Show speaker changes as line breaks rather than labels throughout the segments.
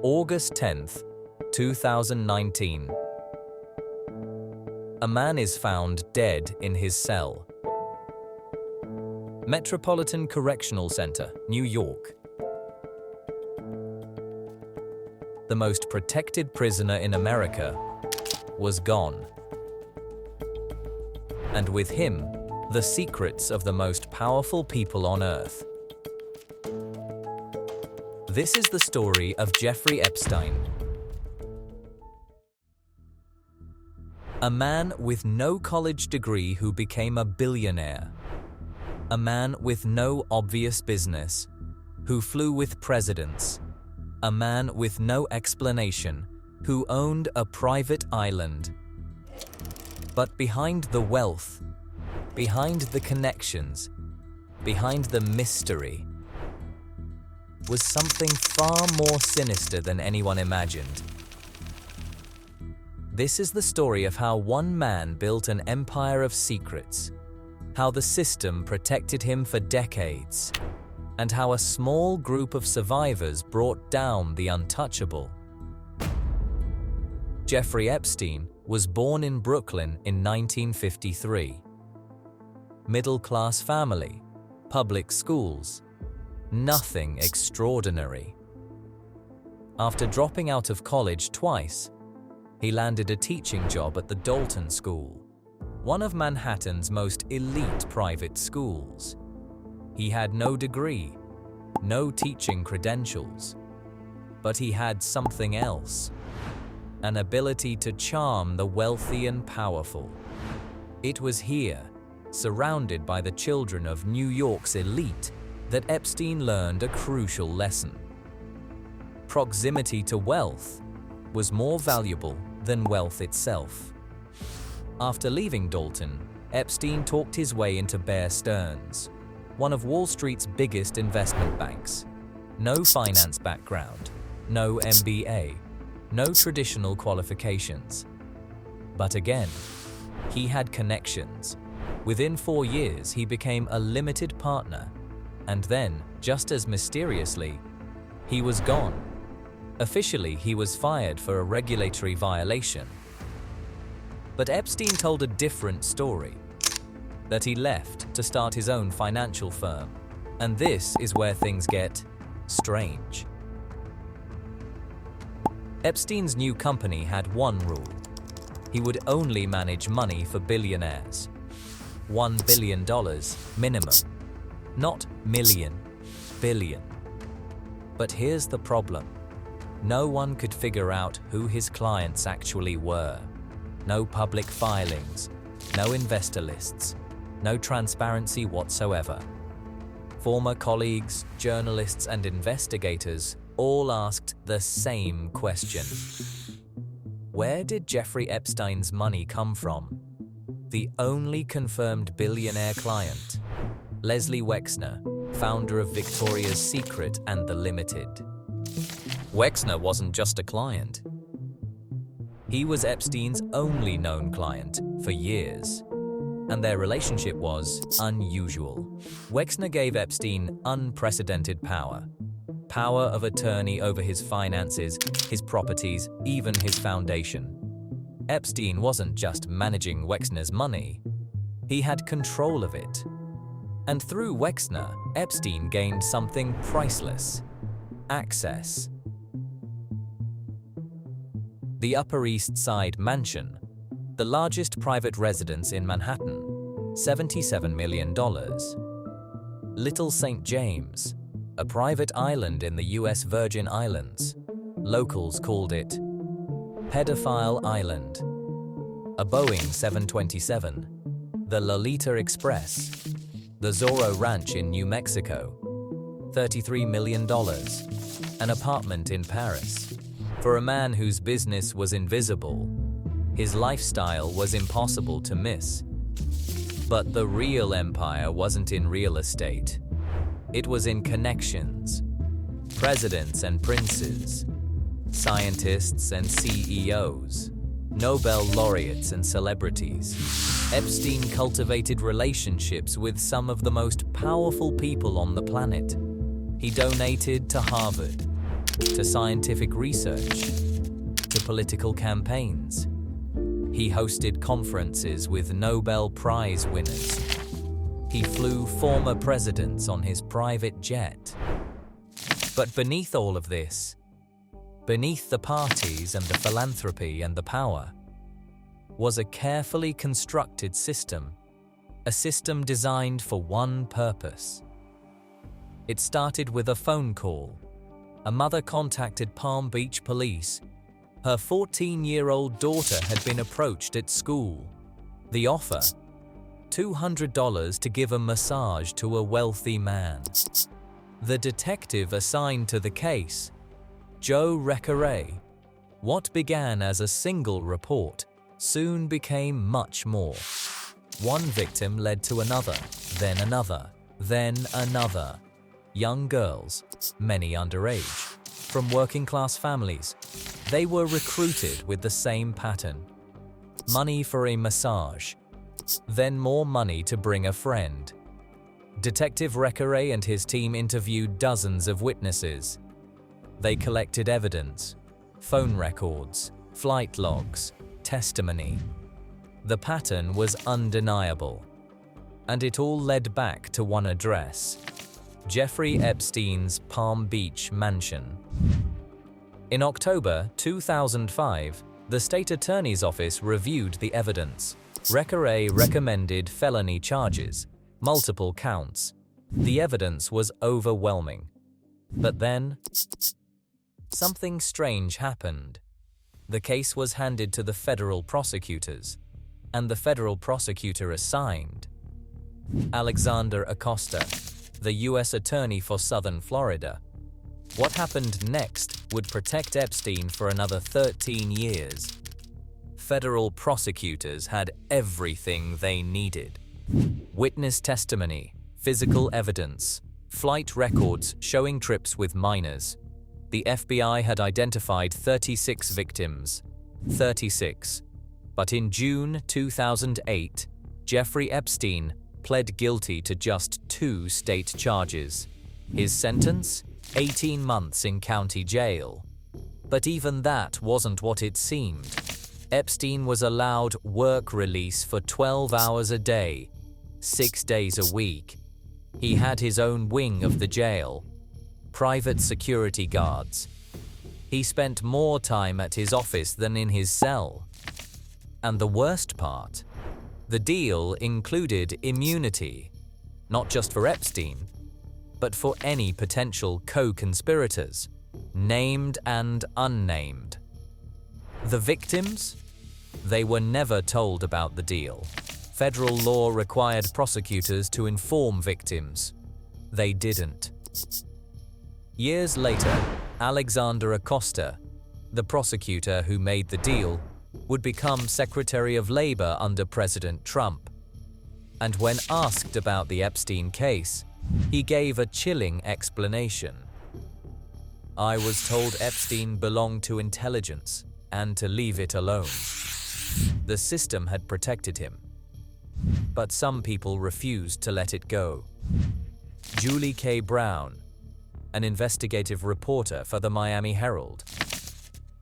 August 10th, 2019. A man is found dead in his cell. Metropolitan Correctional Center, New York. The most protected prisoner in America was gone. And with him, the secrets of the most powerful people on earth. This is the story of Jeffrey Epstein. A man with no college degree who became a billionaire. A man with no obvious business, who flew with presidents. A man with no explanation, who owned a private island. But behind the wealth, behind the connections, behind the mystery, was something far more sinister than anyone imagined. This is the story of how one man built an empire of secrets, how the system protected him for decades, and how a small group of survivors brought down the untouchable. Jeffrey Epstein was born in Brooklyn in 1953. Middle-class family, public schools, nothing extraordinary. After dropping out of college twice, he landed a teaching job at the Dalton School, one of Manhattan's most elite private schools. He had no degree, no teaching credentials, but he had something else, an ability to charm the wealthy and powerful. It was here, surrounded by the children of New York's elite, that Epstein learned a crucial lesson. Proximity to wealth was more valuable than wealth itself. After leaving Dalton, Epstein talked his way into Bear Stearns, one of Wall Street's biggest investment banks. No finance background, no MBA, no traditional qualifications. But again, he had connections. Within 4 years, he became a limited partner. And then, just as mysteriously, he was gone. Officially, he was fired for a regulatory violation. But Epstein told a different story, that he left to start his own financial firm. And this is where things get strange. Epstein's new company had one rule. He would only manage money for billionaires. $1 billion minimum. Not million, billion. But here's the problem. No one could figure out who his clients actually were. No public filings, no investor lists, no transparency whatsoever. Former colleagues, journalists, and investigators all asked the same question. Where did Jeffrey Epstein's money come from? The only confirmed billionaire client, Leslie Wexner, founder of Victoria's Secret and The Limited. Wexner wasn't just a client. He was Epstein's only known client for years, and their relationship was unusual. Wexner gave Epstein unprecedented power. Power of attorney over his finances, his properties, even his foundation. Epstein wasn't just managing Wexner's money. He had control of it. And through Wexner, Epstein gained something priceless: access. The Upper East Side mansion, the largest private residence in Manhattan, $77 million. Little St. James, a private island in the US Virgin Islands. Locals called it Pedophile Island. A Boeing 727, the Lolita Express, the Zorro Ranch in New Mexico, $33 million, an apartment in Paris. For a man whose business was invisible, his lifestyle was impossible to miss. But the real empire wasn't in real estate. It was in connections. Presidents and princes, scientists and CEOs, Nobel laureates and celebrities. Epstein cultivated relationships with some of the most powerful people on the planet. He donated to Harvard, to scientific research, to political campaigns. He hosted conferences with Nobel Prize winners. He flew former presidents on his private jet. But beneath all of this, beneath the parties and the philanthropy and the power, was a carefully constructed system, a system designed for one purpose. It started with a phone call. A mother contacted Palm Beach police. Her 14-year-old daughter had been approached at school. The offer: $200 to give a massage to a wealthy man. The detective assigned to the case, Joe Recaray. What began as a single report soon became much more. One victim led to another, then another, then another. Young girls, many underage, from working-class families. They were recruited with the same pattern. Money for a massage, then more money to bring a friend. Detective Recaray and his team interviewed dozens of witnesses. They collected evidence, phone records, flight logs, testimony. The pattern was undeniable, and it all led back to one address: Jeffrey Epstein's Palm Beach mansion. In October 2005, the state attorney's office reviewed the evidence. Recaray recommended felony charges, multiple counts. The evidence was overwhelming. But then, something strange happened. The case was handed to the federal prosecutors, and the federal prosecutor assigned Alexander Acosta, the U.S. Attorney for Southern Florida. What happened next would protect Epstein for another 13 years. Federal prosecutors had everything they needed: witness testimony, physical evidence, flight records showing trips with minors. The FBI had identified 36 victims. 36. But in June 2008, Jeffrey Epstein pled guilty to just 2 state charges. His sentence? 18 months in county jail. But even that wasn't what it seemed. Epstein was allowed work release for 12 hours a day, 6 days a week. He had his own wing of the jail, private security guards. He spent more time at his office than in his cell. And the worst part, the deal included immunity, not just for Epstein, but for any potential co-conspirators, named and unnamed. The victims? They were never told about the deal. Federal law required prosecutors to inform victims. They didn't. Years later, Alexander Acosta, the prosecutor who made the deal, would become Secretary of Labor under President Trump. And when asked about the Epstein case, he gave a chilling explanation. "I was told Epstein belonged to intelligence and to leave it alone. The system had protected him. But some people refused to let it go." Julie K. Brown, an investigative reporter for the Miami Herald.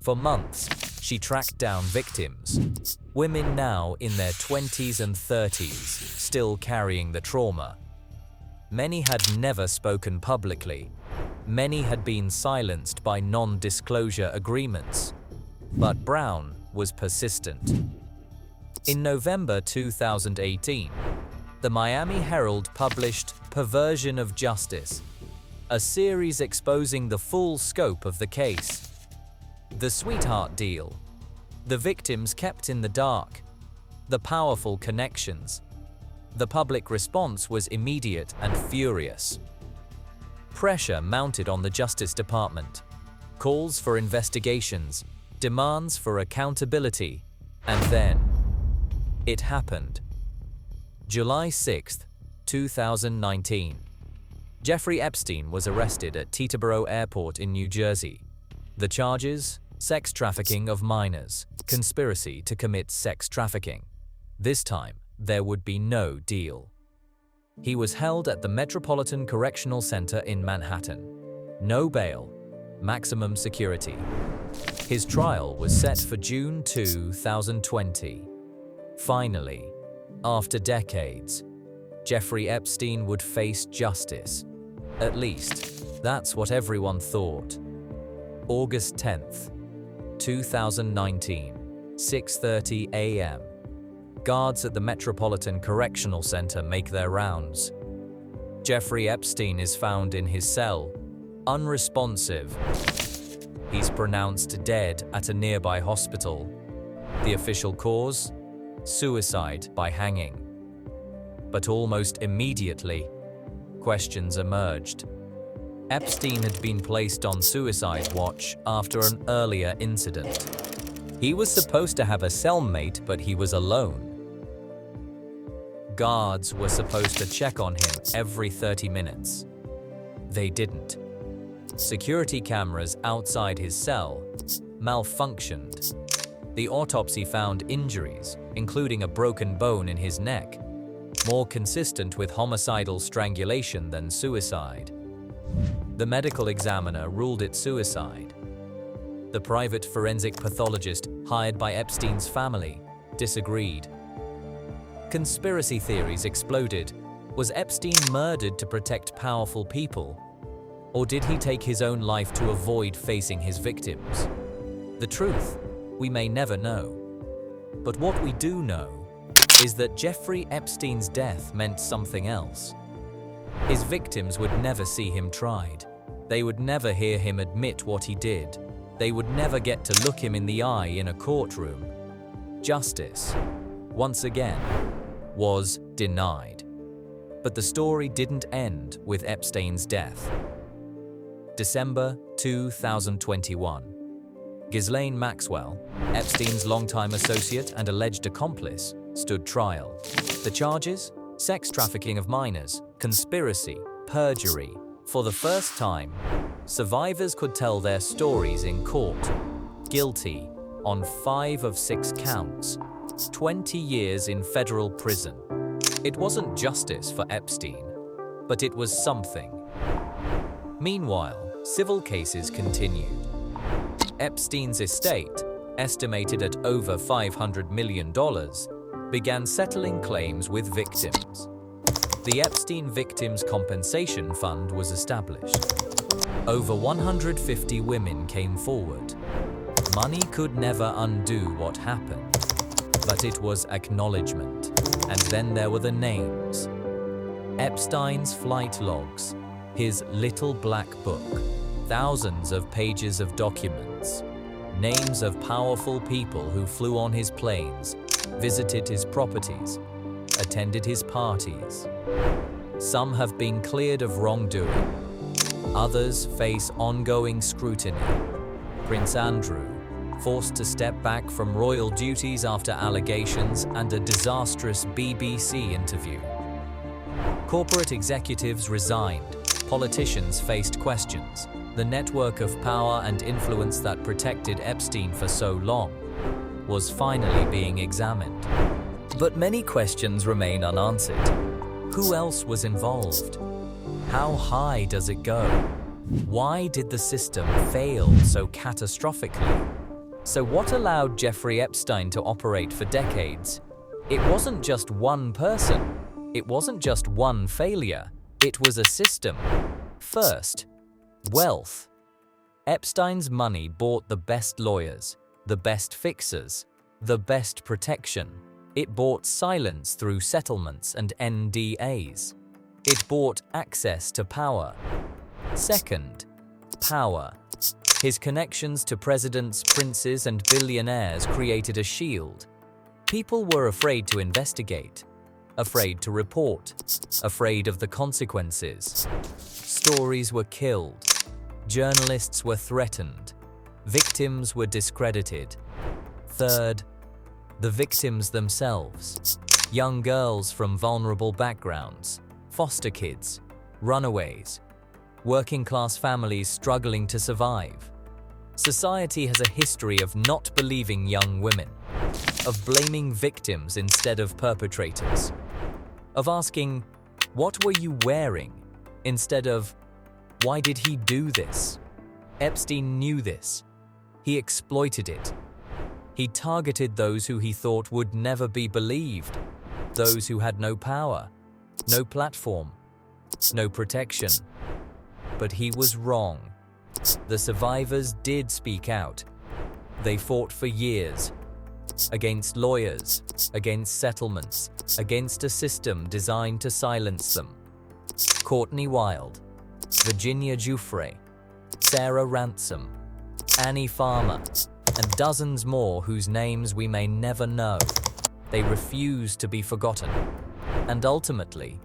For months, she tracked down victims, women now in their 20s and 30s, still carrying the trauma. Many had never spoken publicly. Many had been silenced by non-disclosure agreements. But Brown was persistent. In November 2018, the Miami Herald published Perversion of Justice, a series exposing the full scope of the case. The sweetheart deal, the victims kept in the dark, the powerful connections. The public response was immediate and furious. Pressure mounted on the Justice Department, calls for investigations, demands for accountability, and then it happened. July 6, 2019. Jeffrey Epstein was arrested at Teterboro Airport in New Jersey. The charges? Sex trafficking of minors, conspiracy to commit sex trafficking. This time, there would be no deal. He was held at the Metropolitan Correctional Center in Manhattan. No bail, maximum security. His trial was set for June 2020. Finally, after decades, Jeffrey Epstein would face justice. At least, that's what everyone thought. August 10th, 2019, 6:30 a.m. Guards at the Metropolitan Correctional Center make their rounds. Jeffrey Epstein is found in his cell, unresponsive. He's pronounced dead at a nearby hospital. The official cause? Suicide by hanging. But almost immediately, questions emerged. Epstein had been placed on suicide watch after an earlier incident. He was supposed to have a cellmate, but he was alone. Guards were supposed to check on him every 30 minutes. They didn't. Security cameras outside his cell malfunctioned. The autopsy found injuries, including a broken bone in his neck, more consistent with homicidal strangulation than suicide. The medical examiner ruled it suicide. The private forensic pathologist hired by Epstein's family disagreed. Conspiracy theories exploded. Was Epstein murdered to protect powerful people? Or did he take his own life to avoid facing his victims? The truth, we may never know. But what we do know is that Jeffrey Epstein's death meant something else. His victims would never see him tried. They would never hear him admit what he did. They would never get to look him in the eye in a courtroom. Justice, once again, was denied. But the story didn't end with Epstein's death. December 2021. Ghislaine Maxwell, Epstein's longtime associate and alleged accomplice, stood trial. The charges? Sex trafficking of minors, conspiracy, perjury. For the first time, survivors could tell their stories in court. Guilty on 5 of 6 counts. 20 years in federal prison. It wasn't justice for Epstein, but it was something. Meanwhile, civil cases continued. Epstein's estate, estimated at over $500 million, began settling claims with victims. The Epstein Victims Compensation Fund was established. Over 150 women came forward. Money could never undo what happened. But it was acknowledgement. And then there were the names. Epstein's flight logs, his little black book, thousands of pages of documents, names of powerful people who flew on his planes, visited his properties, attended his parties. Some have been cleared of wrongdoing. Others face ongoing scrutiny. Prince Andrew, forced to step back from royal duties after allegations and a disastrous BBC interview. Corporate executives resigned. Politicians faced questions. The network of power and influence that protected Epstein for so long was finally being examined. But many questions remain unanswered. Who else was involved? How high does it go? Why did the system fail so catastrophically? So what allowed Jeffrey Epstein to operate for decades? It wasn't just one person. It wasn't just one failure. It was a system. First, wealth. Epstein's money bought the best lawyers, the best fixers, the best protection. It bought silence through settlements and NDAs. It bought access to power. Second, power. His connections to presidents, princes, and billionaires created a shield. People were afraid to investigate, afraid to report, afraid of the consequences. Stories were killed. Journalists were threatened. Victims were discredited. Third, the victims themselves. Young girls from vulnerable backgrounds, foster kids, runaways, working-class families struggling to survive. Society has a history of not believing young women, of blaming victims instead of perpetrators, of asking, "What were you wearing?" instead of, "Why did he do this?" Epstein knew this. He exploited it. He targeted those who he thought would never be believed, those who had no power, no platform, no protection. But he was wrong. The survivors did speak out. They fought for years, against lawyers, against settlements, against a system designed to silence them. Courtney Wild, Virginia Giuffre, Sarah Ransom, Annie Farmer, and dozens more whose names we may never know. They refused to be forgotten, and ultimately,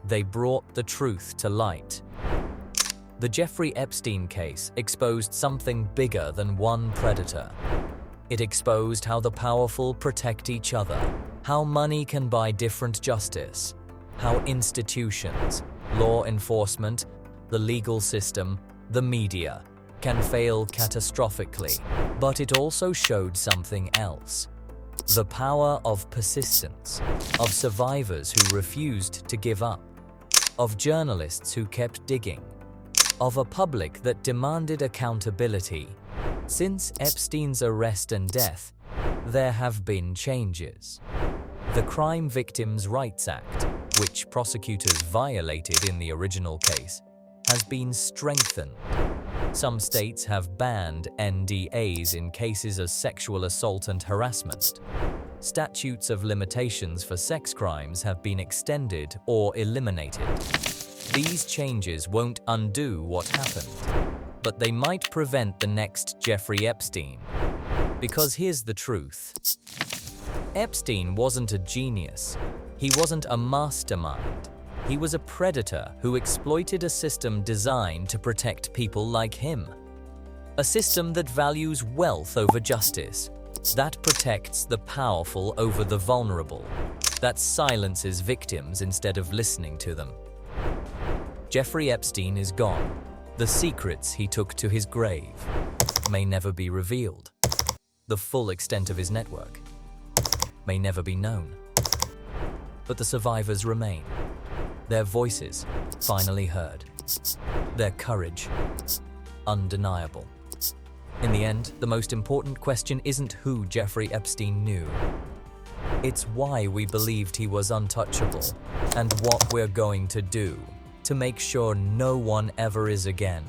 they brought the truth to light. The Jeffrey Epstein case exposed something bigger than one predator. It exposed how the powerful protect each other, how money can buy different justice, how institutions, law enforcement, the legal system, the media, can fail catastrophically. But it also showed something else. The power of persistence, of survivors who refused to give up, of journalists who kept digging, of a public that demanded accountability. Since Epstein's arrest and death, there have been changes. The Crime Victims' Rights Act, which prosecutors violated in the original case, has been strengthened. Some states have banned NDAs in cases of sexual assault and harassment. Statutes of limitations for sex crimes have been extended or eliminated. These changes won't undo what happened, but they might prevent the next Jeffrey Epstein. Because here's the truth. Epstein wasn't a genius. He wasn't a mastermind. He was a predator who exploited a system designed to protect people like him. A system that values wealth over justice, that protects the powerful over the vulnerable, that silences victims instead of listening to them. Jeffrey Epstein is gone. The secrets he took to his grave may never be revealed. The full extent of his network may never be known. But the survivors remain. Their voices finally heard. Their courage undeniable. In the end, the most important question isn't who Jeffrey Epstein knew. It's why we believed he was untouchable, and what we're going to do to make sure no one ever is again.